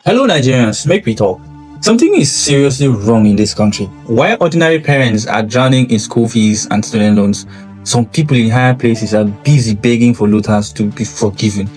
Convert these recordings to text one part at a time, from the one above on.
Hello Nigerians, make we talk. Something is seriously wrong in this country. While ordinary parents are drowning in school fees and student loans, some people in higher places are busy begging for looters to be forgiven.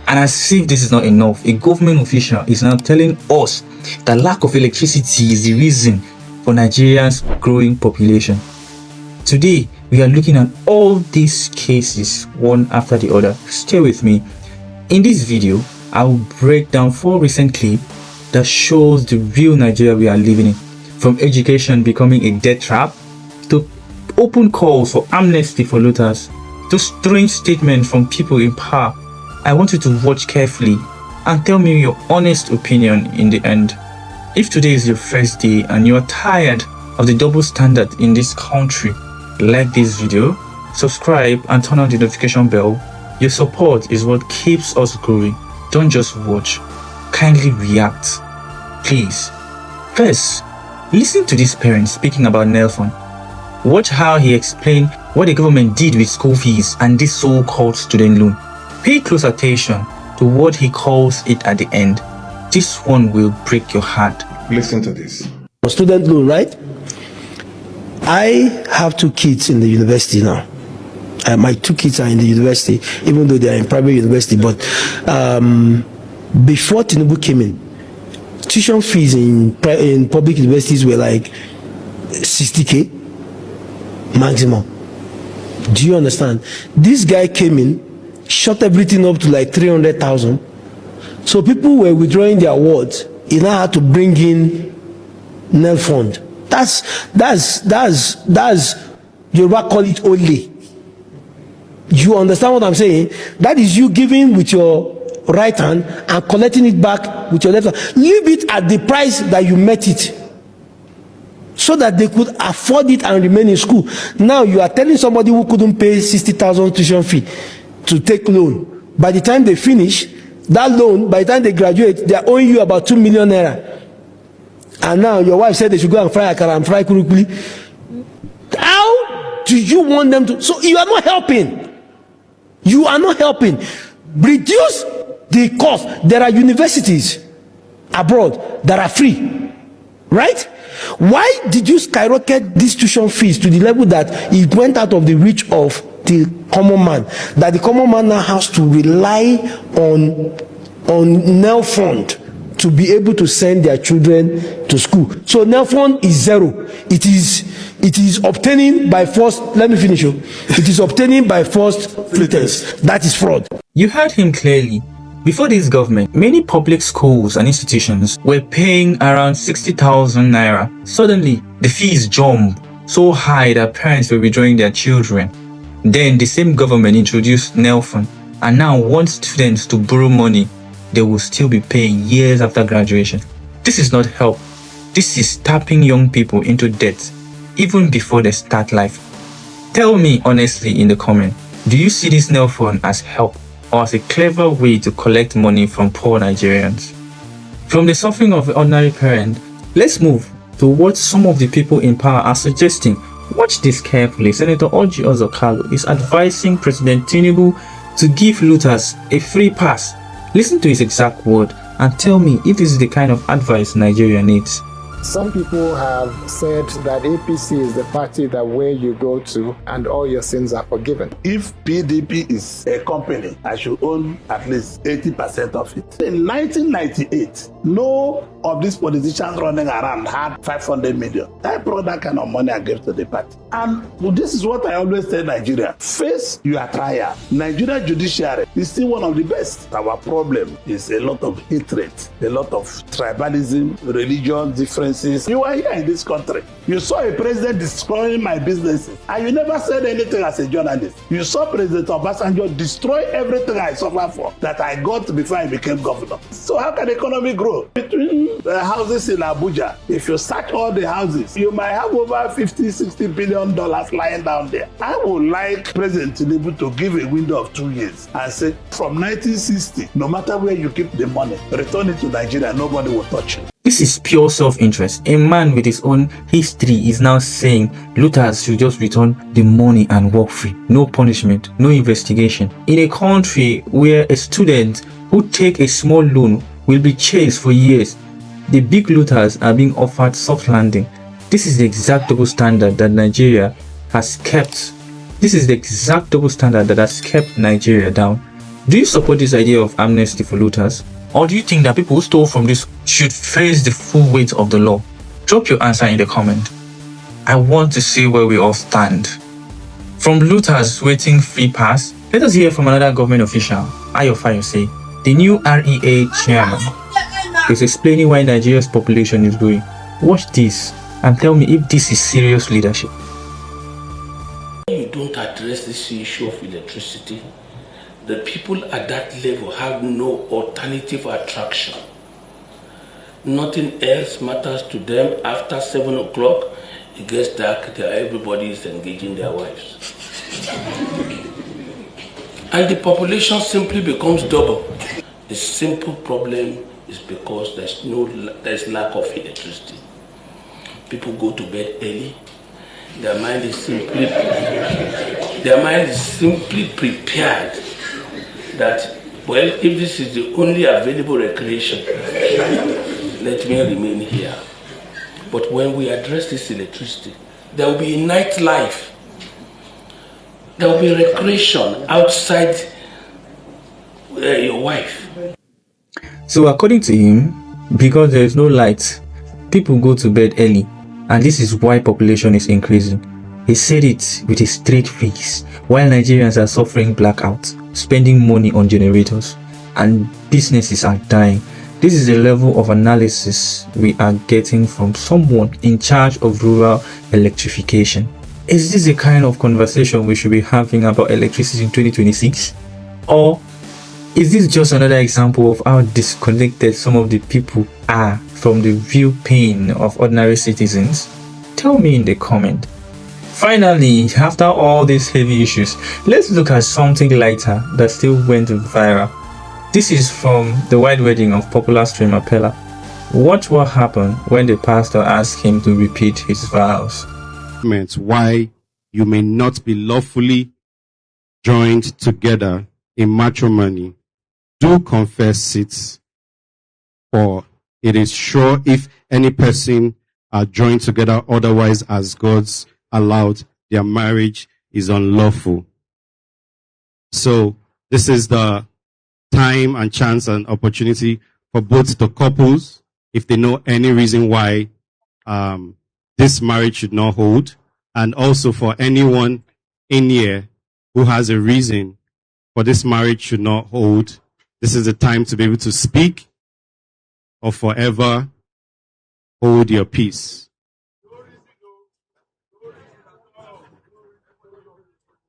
And as if this is not enough, a government official is now telling us that lack of electricity is the reason for Nigeria's growing population. Today, we are looking at all these cases one after the other. Stay with me. In this video, I will break down 4 recent clips that shows the real Nigeria we are living in, from education becoming a death trap, to open calls for amnesty for looters, to strange statements from people in power. I want you to watch carefully and tell me your honest opinion in the end. If today is your first day and you are tired of the double standard in this country, like this video, subscribe and turn on the notification bell. Your support is what keeps us growing. Don't just watch, kindly react, please. First, listen to this parent speaking about Nelson. Watch how he explained what the government did with school fees and this so-called student loan. Pay close attention to what he calls it at the end. This one will break your heart. Listen to this. Student loan, right? I have 2 kids in the university now. My 2 kids are in the university, even though they are in private university. But before Tinubu came in, tuition fees in public universities were like 60K maximum. Do you understand? This guy came in, shot everything up to like 300,000. So people were withdrawing their awards. He now had to bring in NEL fund. That's Yoruba call it only. You understand what I'm saying? That is you giving with your right hand and collecting it back with your left hand. Leave it at the price that you met it, so that they could afford it and remain in school. Now you are telling somebody who couldn't pay 60,000 tuition fee to take loan. By the time they finish that loan, by the time they graduate, they are owing you about 2 million naira. And now your wife said they should go and fry akara and fry kurukuli. How do you want them to? So you are not helping. You are not helping. Reduce the cost. There are universities abroad that are free, right? Why did you skyrocket these tuition fees to the level that it went out of the reach of the common man, that the common man now has to rely on NEL fund to be able to send their children to school? So NEL fund is zero. It is obtaining by force. Let me finish you. It is obtaining by forced pretense. That is fraud. You heard him clearly. Before this government, many public schools and institutions were paying around 60,000 naira. Suddenly, the fees jumped so high that parents were withdrawing their children. Then the same government introduced NEL fund and now wants students to borrow money they will still be paying years after graduation. This is not help. This is tapping young people into debt even before they start life. Tell me honestly in the comment, do you see this NEL fund as help or as a clever way to collect money from poor Nigerians? From the suffering of an ordinary parent, let's move to what some of the people in power are suggesting. Watch this carefully. Senator Orji Uzor Kalu is advising President Tinubu to give looters a free pass. Listen to his exact word and tell me if this is the kind of advice Nigeria needs. Some people have said that APC is the party that where you go to and all your sins are forgiven. If PDP is a company, I should own at least 80% of it. In 1998, no of these politicians running around had 500 million. I brought that kind of money and gave to the party. And this is what I always tell Nigeria. Face your trial. Nigeria judiciary is still one of the best. Our problem is a lot of hatred, a lot of tribalism, religion, differences. You are here in this country. You saw a president destroying my businesses and you never said anything as a journalist. You saw President Obasanjo destroy everything I suffered for that I got before I became governor. So how can the economy grow? Between the houses in Abuja, if you search all the houses, you might have over $50-60 billion lying down there. I would like President Tinubu to give a window of 2 years and say from 1960, no matter where you keep the money, return it to Nigeria, nobody will touch you. This is pure self-interest. A man with his own history is now saying looters should just return the money and walk free. No punishment, no investigation. In a country where a student who take a small loan will be chased for years. The big looters are being offered soft landing. This is the exact double standard that Nigeria has kept. This is the exact double standard that has kept Nigeria down. Do you support this idea of amnesty for looters? Or do you think that people who stole from this should face the full weight of the law? Drop your answer in the comment. I want to see where we all stand. From looters waiting free pass, let us hear from another government official, Ayo Fayose, the new REA chairman. He's explaining why Nigeria's population is growing. Watch this and tell me if this is serious leadership. You don't address this issue of electricity, the people at that level have no alternative attraction. Nothing else matters to them. After 7 o'clock, it gets dark, everybody is engaging their wives. And the population simply becomes double. The simple problem is because there's lack of electricity. People go to bed early. Their mind is simply prepared that, well, if this is the only available recreation, let me remain here. But when we address this electricity, there will be a nightlife. There will be recreation outside your wife. So according to him, because there is no light, people go to bed early, and this is why population is increasing. He said it with a straight face, while Nigerians are suffering blackouts, spending money on generators, and businesses are dying. This is the level of analysis we are getting from someone in charge of rural electrification. Is this the kind of conversation we should be having about electricity in 2026? Or is this just another example of how disconnected some of the people are from the real pain of ordinary citizens? Tell me in the comment. Finally, after all these heavy issues, let's look at something lighter that still went viral. This is from the white wedding of popular streamer Peller. Watch what happened when the pastor asked him to repeat his vows. Why you may not be lawfully joined together in matrimony. Do confess it, for it is sure if any person are joined together otherwise as God's allowed, their marriage is unlawful. So this is the time and chance and opportunity for both the couples, if they know any reason why this marriage should not hold, and also for anyone in here who has a reason for this marriage should not hold. This is the time to be able to speak or forever hold your peace.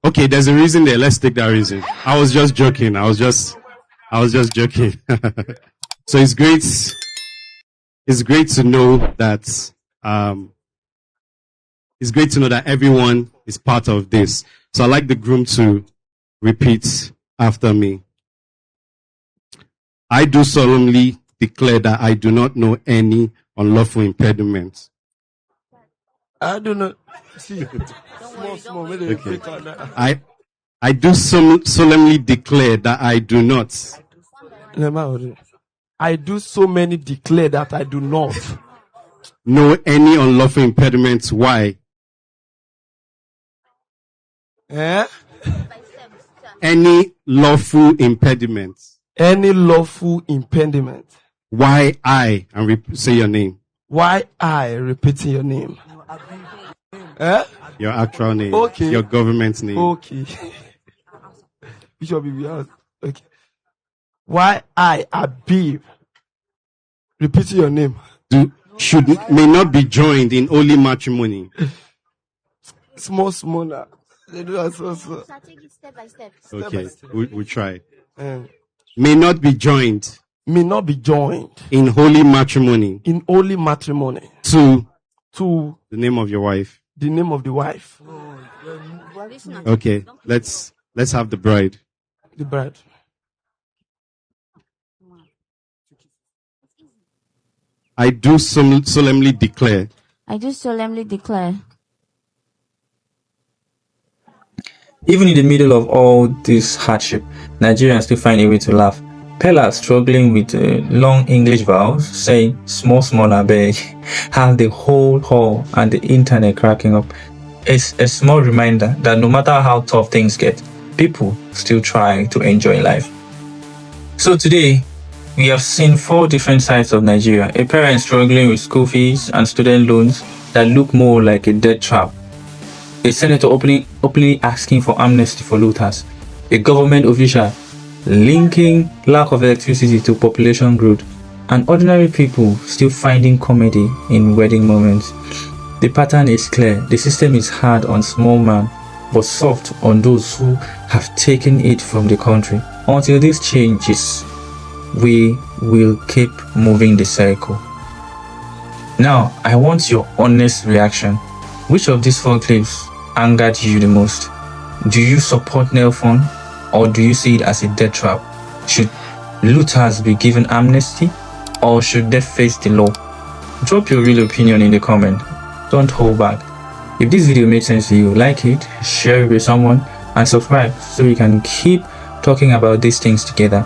Okay, there's a reason there. Let's take that reason. I was just joking. I was just joking. So it's great to know that everyone is part of this. So I'd like the groom to repeat after me. I do solemnly declare that I do not know any unlawful impediment. I do not see. Okay. I do solemnly declare that I do not. I do so many declare that I do not know any unlawful impediments. Why? Any lawful impediments. Any lawful impediment. Why I, and say your name. Why I, repeating your name. Your actual name. Okay. Your government name. Okay. Bishop, okay. Why I, Abib, repeating your name. May not be joined in holy matrimony. Smaller. They do that so. Step by step. Okay, we'll try. May not be joined. May not be joined in holy matrimony. In holy matrimony. To the name of your wife. The name of the wife. Okay, let's have the bride. The bride. I do solemnly declare. I do solemnly declare. Even in the middle of all this hardship, Nigerians still find a way to laugh. Peller struggling with long English vowels, saying small abeg, have the whole hall and the internet cracking up. It's a small reminder that no matter how tough things get, people still try to enjoy life. So today, we have seen 4 different sides of Nigeria. A parent struggling with school fees and student loans that look more like a debt trap. A senator openly asking for amnesty for looters. A government official linking lack of electricity to population growth. And ordinary people still finding comedy in wedding moments. The pattern is clear. The system is hard on small man, but soft on those who have taken it from the country. Until this changes, we will keep moving the cycle. Now, I want your honest reaction. Which of these 4 clips angered you the most? Do you support Nelfon, or do you see it as a death trap? Should looters be given amnesty, or should they face the law? Drop your real opinion in the comment. Don't hold back. If this video made sense to you, like it, share it with someone, and subscribe so we can keep talking about these things together.